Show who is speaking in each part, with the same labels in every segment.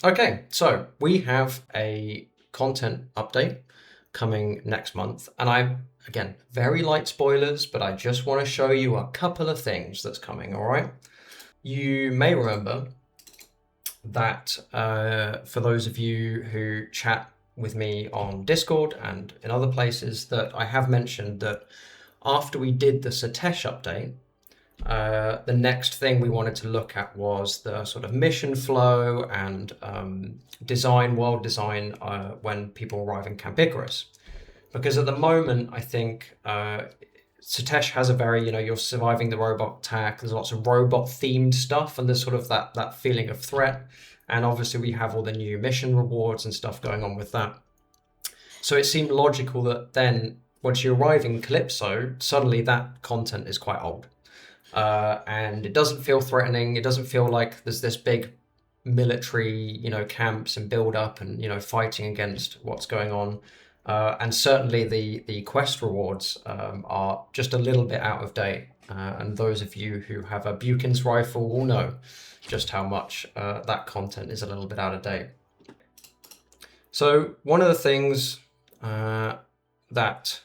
Speaker 1: Okay, so we have a content update coming next month, and again, very light spoilers, but I just want to show you a couple of things that's coming, all right? You may remember that for those of you who chat with me on Discord and in other places, that I have mentioned that after we did the Satesh update, the next thing we wanted to look at was the sort of mission flow and world design when people arrive in Camp Icarus. Because at the moment, I think Satesh has a very, you're surviving the robot attack. There's lots of robot themed stuff, and there's sort of that feeling of threat. And obviously, we have all the new mission rewards and stuff going on with that. So it seemed logical that then, once you arrive in Calypso, suddenly that content is quite old. And it doesn't feel threatening. It doesn't feel like there's this big military, camps and build up and, fighting against what's going on. And certainly the quest rewards are just a little bit out of date. And those of you who have a Buchan's rifle will know just how much that content is a little bit out of date. So one of the things that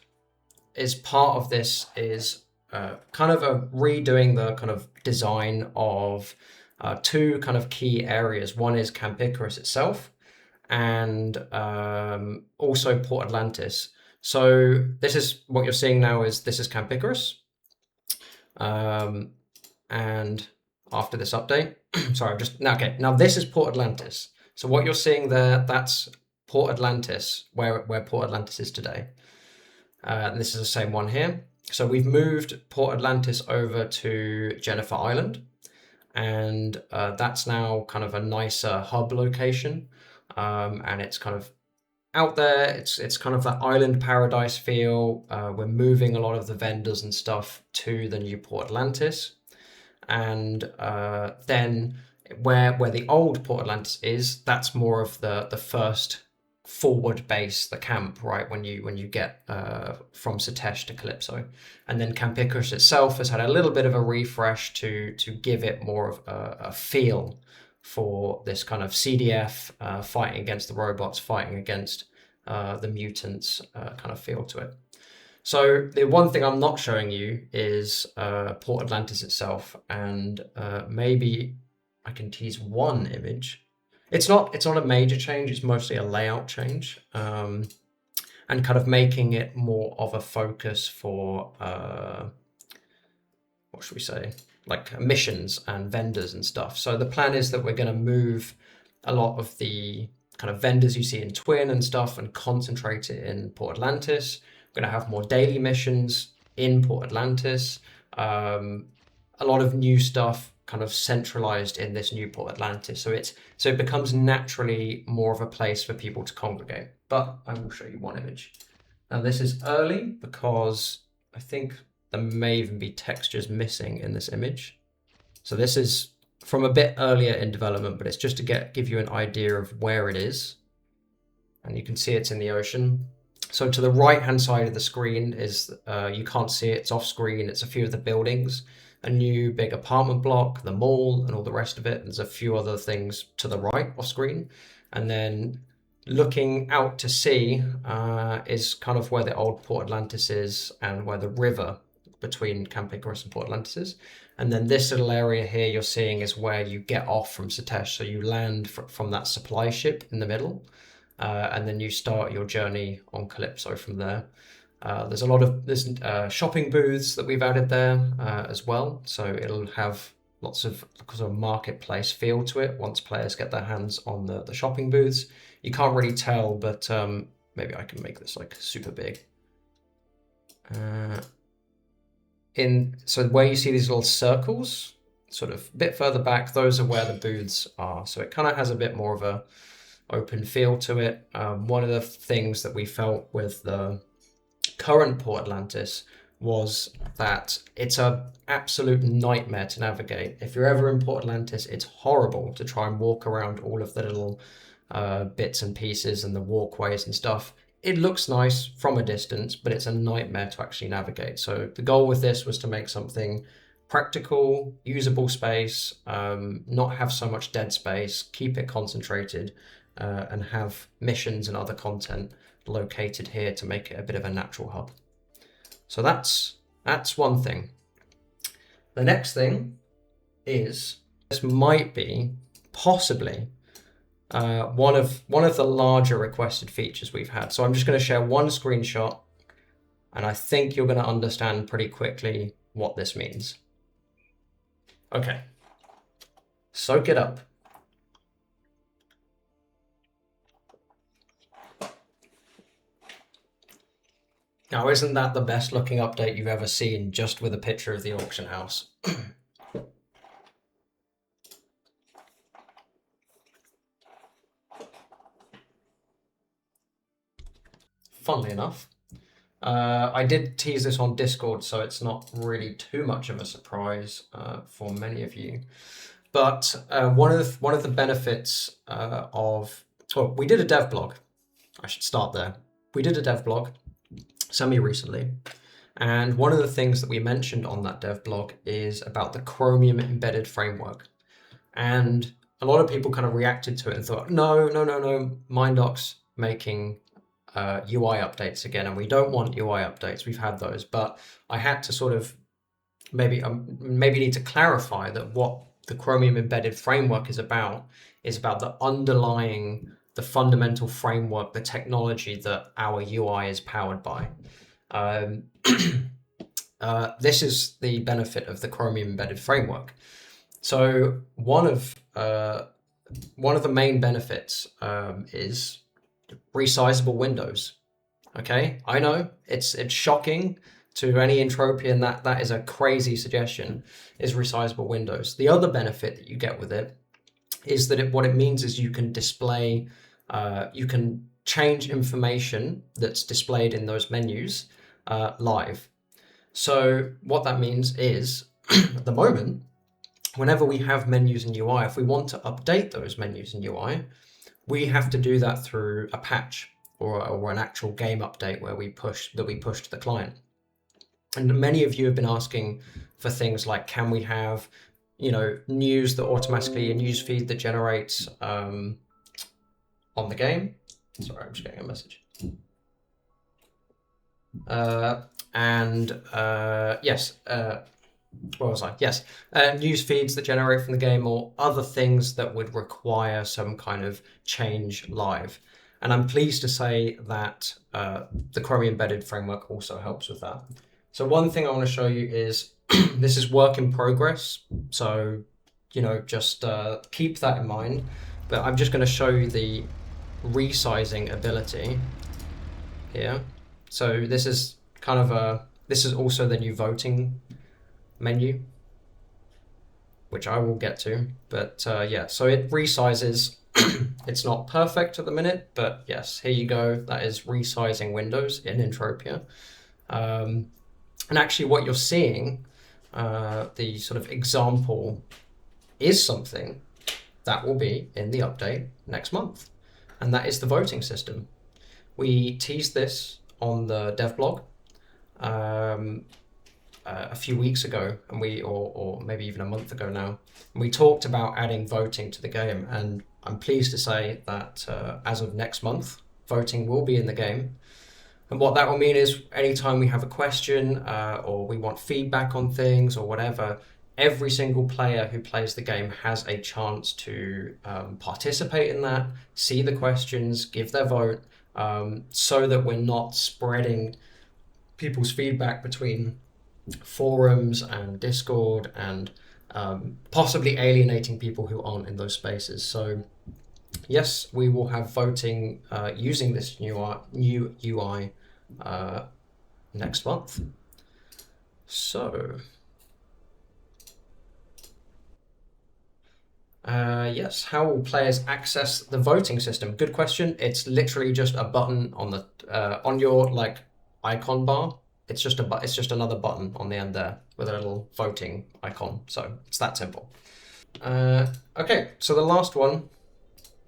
Speaker 1: is part of this is kind of a redoing the kind of design of two kind of key areas. One is Camp Icarus itself, and also Port Atlantis. So this is what you're seeing now. This is Camp Icarus, and after this update, sorry, now this is Port Atlantis. So what you're seeing there, that's Port Atlantis, where Port Atlantis is today. And this is the same one here. So we've moved Port Atlantis over to Jennifer Island, and that's now kind of a nicer hub location. And it's kind of out there. It's kind of that island paradise feel. We're moving a lot of the vendors and stuff to the new Port Atlantis, and then where the old Port Atlantis is, that's more of the first forward base, the camp, right, when you get from Satesh to Calypso. And then Camp Icarus itself has had a little bit of a refresh to give it more of a feel for this kind of CDF fighting against the robots, fighting against the mutants kind of feel to it. So the one thing I'm not showing you is Port Atlantis itself, and maybe I can tease one image. It's not a major change, it's mostly a layout change, and kind of making it more of a focus for, what should we say, like missions and vendors and stuff. So the plan is that we're going to move a lot of the kind of vendors you see in Twin and stuff and concentrate it in Port Atlantis. We're going to have more daily missions in Port Atlantis, a lot of new stuff kind of centralized in this new Port Atlantis. So it becomes naturally more of a place for people to congregate. But I will show you one image. Now this is early because I think there may even be textures missing in this image. So this is from a bit earlier in development, but it's just to give you an idea of where it is. And you can see it's in the ocean. So to the right-hand side of the screen is, you can't see it, it's off screen. It's a few of the buildings, a new big apartment block, the mall, and all the rest of it. There's a few other things to the right off screen. And then looking out to sea is kind of where the old Port Atlantis is and where the river between Camp Icarus and Port Atlantis is. And then this little area here you're seeing is where you get off from Satesh. So you land from that supply ship in the middle, and then you start your journey on Calypso from there. There's a lot of shopping booths that we've added there as well. So it'll have lots of sort of marketplace feel to it once players get their hands on the shopping booths. You can't really tell, but maybe I can make this like super big. So where you see these little circles, sort of a bit further back, those are where the booths are. So it kind of has a bit more of a open feel to it. One of the things that we felt with the current Port Atlantis was that it's an absolute nightmare to navigate. If you're ever in Port Atlantis, it's horrible to try and walk around all of the little bits and pieces and the walkways and stuff. It looks nice from a distance, but it's a nightmare to actually navigate. So the goal with this was to make something practical, usable space, not have so much dead space, keep it concentrated, and have missions and other content located here to make it a bit of a natural hub. So that's one thing. The next thing is, this might be possibly one of the larger requested features we've had. So I'm just going to share one screenshot, and I think you're going to understand pretty quickly what this means. Okay, soak it up. Now, isn't that the best looking update you've ever seen, just with a picture of the auction house? Funnily enough, I did tease this on Discord, so it's not really too much of a surprise for many of you. But one of the benefits we did a dev blog. I should start there. We did a dev blog semi-recently, and one of the things that we mentioned on that dev blog is about the Chromium embedded framework. And a lot of people kind of reacted to it and thought, no, MindArk's making UI updates again, and we don't want UI updates. We've had those, but I had to sort of maybe need to clarify that what the Chromium embedded framework is about the underlying, the fundamental framework, the technology that our UI is powered by. This is the benefit of the Chromium embedded framework. So one of the main benefits is resizable windows. Okay, I know it's shocking to any Entropian that is a crazy suggestion, is resizable windows. The other benefit that you get with it is that what it means is you can display, you can change information that's displayed in those menus live. So what that means is, at the moment, whenever we have menus in UI, if we want to update those menus in UI, we have to do that through a patch or an actual game update where we push to the client. And many of you have been asking for things like, can we have, news that automatically, a news feed that generates on the game? Sorry, I'm just getting a message. Yes, where was I? Yes, news feeds that generate from the game, or other things that would require some kind of change live. And I'm pleased to say that the Chromium embedded framework also helps with that. So one thing I want to show you is, this is work in progress. So, just keep that in mind. But I'm just going to show you the resizing ability here. So this is this is also the new voting menu, which I will get to. But yeah, so it resizes. It's not perfect at the minute, but yes, here you go. That is resizing windows in Entropia. And actually what you're seeing, the sort of example, is something that will be in the update next month. And that is the voting system. We teased this on the dev blog a few weeks ago, and or maybe even a month ago now. And we talked about adding voting to the game, and I'm pleased to say that as of next month, voting will be in the game. And what that will mean is, anytime we have a question or we want feedback on things or whatever, every single player who plays the game has a chance to participate in that, see the questions, give their vote, so that we're not spreading people's feedback between forums and Discord and possibly alienating people who aren't in those spaces. So yes, we will have voting using this new UI next month. So yes, how will players access the voting system? Good question. It's literally just a button on the on your icon bar. It's just another button on the end there with a little voting icon. So it's that simple. Okay, so the last one,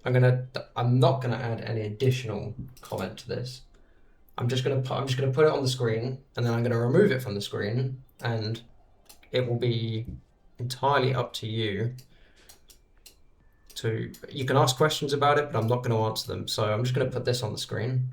Speaker 1: I'm not gonna add any additional comment to this. I'm just gonna put it on the screen, and then I'm gonna remove it from the screen and it will be entirely up to you you can ask questions about it, but I'm not going to answer them. So I'm just going to put this on the screen.